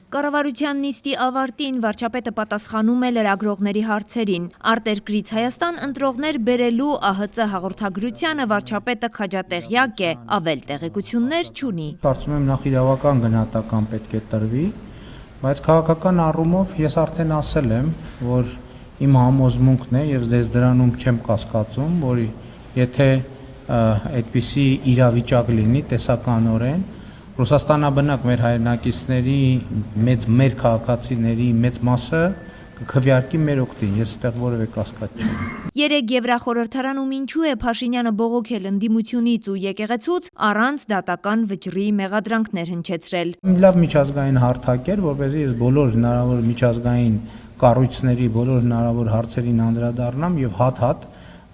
Կառավարության նիստի ավարտին վարչապետը պատասխանում է լրագրողների հարցերին։ Արտերկրից Հայաստան ընտրողներ բերելու ԱՀԾ հաղորդագրությանը վարչապետը քաջատեղյակ է, ավել տեղեկություններ չունի։ Կարծում եմ նախ իրավական գնահատական պետք է տրվի, բայց քաղաքական առումով ես արդեն ասել եմ, որ իմ համոզմունքն է եւ ես դրանում չեմ կասկածում, որ եթե այդպիսի իրավիճակ լինի տեսականորեն Ռուսաստանաբնակ մեր հայրենակիցների մեր քաղաքացիների մեծ մասը կքվեարկի մեր օգտին, ես այդտեղ որևէ կասկած չունեմ։ Երեկ Եվրախորհրդարանում ինչու է Փաշինյանը բողոքել ընդդիմությունից ու եկեղեցուց առանց դատական վճռի մեղադրանքներ հնչեցրել։ Լավ միջազգային հարթակ էր, որպեսզի ես բոլոր հնարավոր միջազգային կառույցների բոլոր հնարավոր հարցերին անդրադառնամ եւ հատ-հատ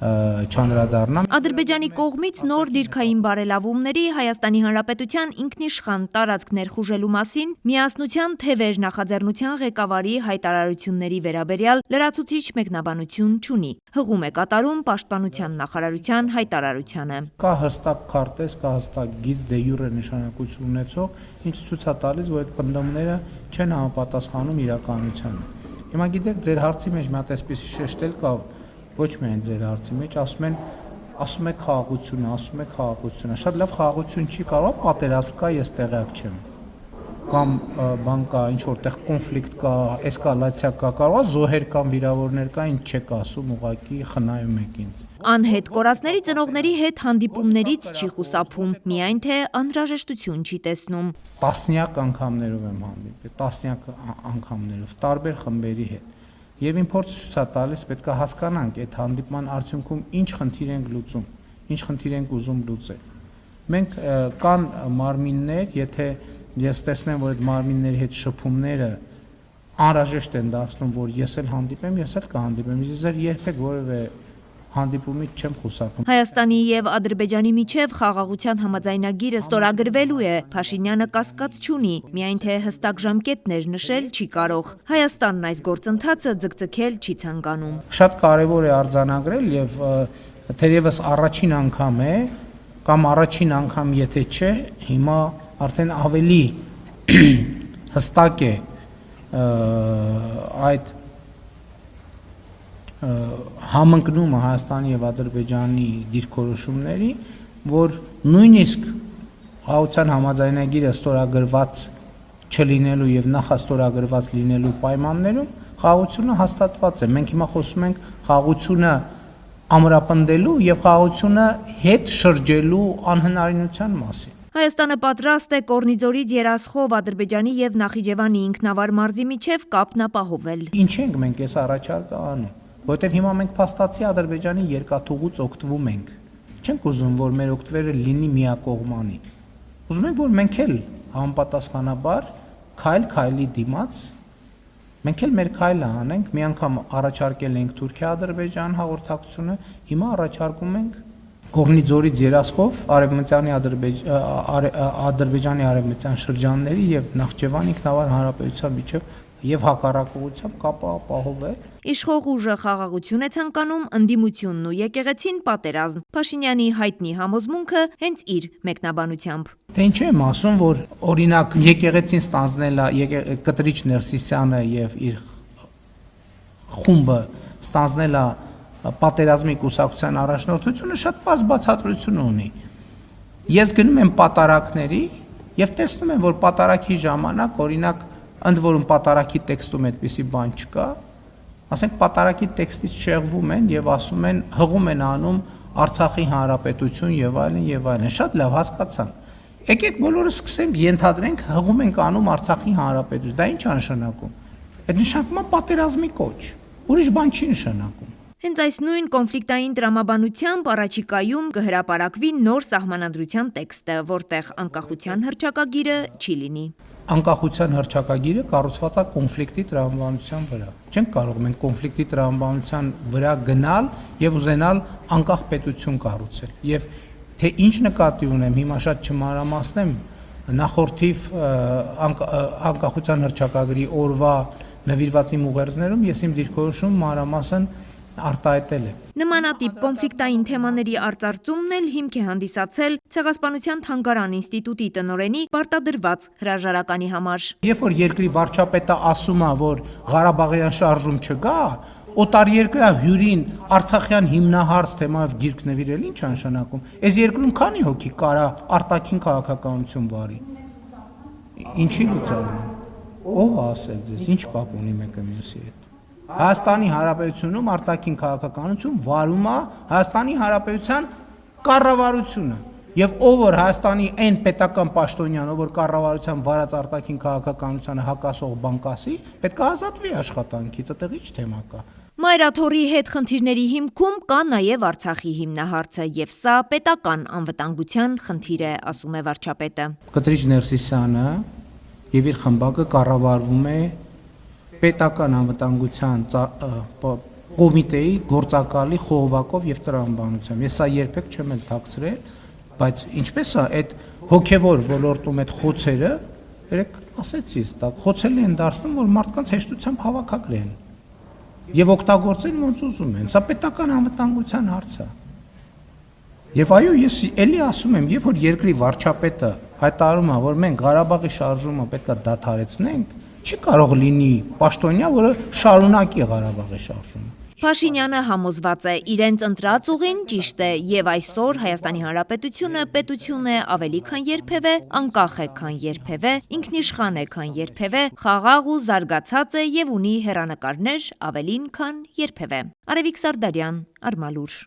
չանդրադառնամ։ Ադրբեջանի կողմից նոր դիրքային բարելավումների Հայաստանի Հանրապետության ինքնիշխան տարածք ներխուժելու մասին միասնության թևեր նախաձեռնության ղեկավարի հայտարարությունների վերաբերյալ լրացուցիչ մեկնաբանություն չունի։ Հղում է կատարում Պաշտպանության նախարարության հայտարարությանը։ Կա հստակ քարտեզ, կա հստակ գիծ դե յուրե նշանակություն ունեցող, ինչ ցույց է տալիս, որ այդ պնդումները չեն համապատասխանում իրականությանը։ Հիմա գիտեք, ձեր հարցի մեջ մի հատ այսպեսի շեշտել կա ոչ միայն ձեր հարցի մեջ, ասում եք խաղաղությունը, շատ լավ խաղաղություն չի կարող, պատերազմ կա, ես տեղյակ չեմ, կամ բան կա, ինչ որտեղ կոնֆլիկտ կա, էսկալացիա կա, կարող է զոհեր կամ վիրավորներ կա, ինչ չեք ասում, ուղղակի խնայում եք ինձ։ Անհետ կորածների ծնողների հետ հանդիպումներից չի խուսափում, միայն թե անհրաժեշտություն չի տեսնում։ Տասնյակ անգամներով եմ հանդիպել, տասնյակ անգամներով, տարբեր խմբերի հետ։ Եվ իմ փորձը ցույց է տալիս, պետք է հասկանանք այդ հանդիպման արդյունքում ինչ խնդիր ենք լուծում, ինչ խնդիր ենք ուզում լուծել։ Մենք կան մարմիններ, եթե ես տեսնեմ, որ այդ մարմինների հետ շփումները անհրաժեշտ են դարձնում, որ ես էլ հանդիպեմ, ես էլ կհանդիպեմ, ես երբեք որևէ հանդիպումից չեմ խուսափում։ Հայաստանի եւ Ադրբեջանի միջև խաղաղության համաձայնագիրը ստորագրվելու է, Փաշինյանը կասկած չունի, միայն թե հստակ ժամկետներ նշել չի կարող։ Հայաստանն այս գործընթացը ձգձգել չի ցանկանում։ Շատ կարևոր է արձանագրել եւ թերևս առաջին անգամ է, կամ առաջին անգամ եթե չէ, հիմա արդեն ավելի հստակ է այդ համընկնումը Հայաստանի եւ Ադրբեջանի դիրքորոշումների, որ նույնիսկ խաղաղության համաձայնագիրը ստորագրված չլինելու եւ նախաստորագրված լինելու պայմաններում խաղաղությունը հաստատված է։ Մենք հիմա խոսում ենք խաղաղությունը ամրապնդելու եւ խաղաղությունը հետ շրջելու անհնարինության մասին։ Հայաստանը պատրաստ է Կորնիձորից Երասխով Ադրբեջանի եւ Նախիջևանի ինքնավար մարզի միջև կապն ապահովել։ Ինչ ենք մենք այս առաջարկը անում, որտեղ հիմա մենք փաստացի Ադրբեջանի երկաթուղուց օգտվում ենք։ Չենք ուզում, որ մեր օգտվելը լինի միակողմանի։ Ուզում ենք, որ մենք էլ համապատասխանաբար քայլ-քայլի դիմաց մենք էլ մեր քայլը անենք, մի անգամ առաջարկել ենք Թուրքիա-Ադրբեջան հաղորդակցությունը, հիմա առաջարկում ենք Կորնիձորից Երասխով Ադրբեջանի արևմտյան շրջանների եւ Նախճեվանի ինքնավար հանրապետության միջև եւ հակառակողությամբ կապը ապահովել։ Իշխող ուժը խաղաղություն է ցանկանում, ընդդիմությունն ու եկեղեցին պատերազմ։ Փաշինյանի հայտնի համոզմունքը հենց իր մեկնաբանությամբ։ Թե ինչ եմ ասում, որ օրինակ եկեղեցին ստանձնել է Կտրիչ Ներսիսյանը եւ իր խումբը ստանձնել է պատերազմի կուսակցության առաջնորդությունը շատ պարզ բացատրություն ունի։ Ես գնում եմ պատարակների եւ տեսնում եմ, որ պատարակի ժամանակ օրինակ ընդ որում պատարակի տեքստում այդպիսի բան չկա, ասենք պատարակի տեքստից շեղվում են եւ ասում են հղում են անում Արցախի հանրապետություն եւ այլն եւ այլն։ Շատ լավ հասկացանք։ Եկեք բոլորը սկսենք ենթադրենք հղում ենք անում Արցախի հանրապետություն։ Դա ինչ է նշանակում։ Այդ նշանակում է պատերազմի կոչ։ Ուրիշ բան չի նշանակում։ Հենց այս նույն կոնֆլիկտային տրամաբանությամբ առաջիկայում կհրապարակվի նոր սահմանադրության տեքստը, որտեղ անկախության հռչակագիրը չի լինի։ Անկախության հռչակագիրը կառուցված է կոնֆլիկտի տրամաբանության վրա։ Չենք կարող մենք կոնֆլիկտի տրամաբանության վրա գնալ եւ ուզենալ անկախ պետություն կառուցել։ Եվ թե ինչ նկատի ունեմ, հիմա շատ չմանրամասնեմ, նախորդիվ անկախության հռչակագրի օրվա նվիրված իմ ուղերձներում ես իմ դիրքորոշում մանրամասն արտահայտել է։ Նմանատիպ կոնֆլիկտային թեմաների արծարծումն էլ հիմք է հանդիսացել Ցեղասպանության թանգարան ինստիտուտի տնօրենի պարտադրված հրաժարականի համար։ Երբ որ երկրի վարչապետը ասում է, որ Ղարաբաղյան շարժում չկա, օտարերկրյա հյուրին Արցախյան հիմնահարց թեմայով գիրք նվիրել ինչ է նշանակում։ Այս երկրում քանի հոգի կարա արտաքին քաղաքականություն վարի։ Ինչի լուծարում։ Ով է ասել ձեզ, ինչ կապ ունի մեկը մյուսի հետ։ Հայաստանի Հանրապետությունում արտաքին քաղաքականություն վարում է Հայաստանի Հանրապետության կառավարությունը։ Եվ ով որ Հայաստանի այն պետական պաշտոնյան, ով որ կառավարության վարած արտաքին քաղաքականությանը հակասող բան կասի, պետք է ազատվի աշխատանքից, այդտեղ ինչ թեմա կա։ Մայրաթորի հետ խնդիրների հիմքում կա նաև Արցախի հիմնահարցը, եւ սա պետական անվտանգության խնդիր է, ասում է վարչապետը։ Կտրիչ Ներսիսյանը եւ իր խմբակը կառավարվում է պետական անվտանգության կոմիտեի գործակալի խողովակով եւ տրամաբանությամբ։ Ես սա երբեք չեմ էլ թաքցրել, բայց ինչպես է այդ հոգեվոր ոլորտում այդ խոցերը, երեք ասեցի, դա խոցել են դարձնում, որ մարդկանց հեշտությամբ հավաքագրեն եւ օգտագործեն ոնց ուզում են։ Սա պետական անվտանգության հարց է։ Եվ այո, ես էլի ասում եմ, երբ որ երկրի վարչապետը հայտարարում է, որ մենք Ղարաբաղի շարժումը պետք է դադարեցնենք, չի կարող լինի պաշտոնյա, որը շարունակի Ղարաբաղի շարժումը։ Փաշինյանը համոզված է, իրենց ընտրած ուղին ճիշտ է, եւ այսօր Հայաստանի Հանրապետությունը պետություն է ավելի քան երբևէ, անկախ է քան երբևէ, ինքնիշխան է քան երբևէ, խաղաղ ու զարգացած է եւ ունի հեռանկարներ ավելին քան երբևէ։ Արևիկ Սարդարյան, Արմալուր։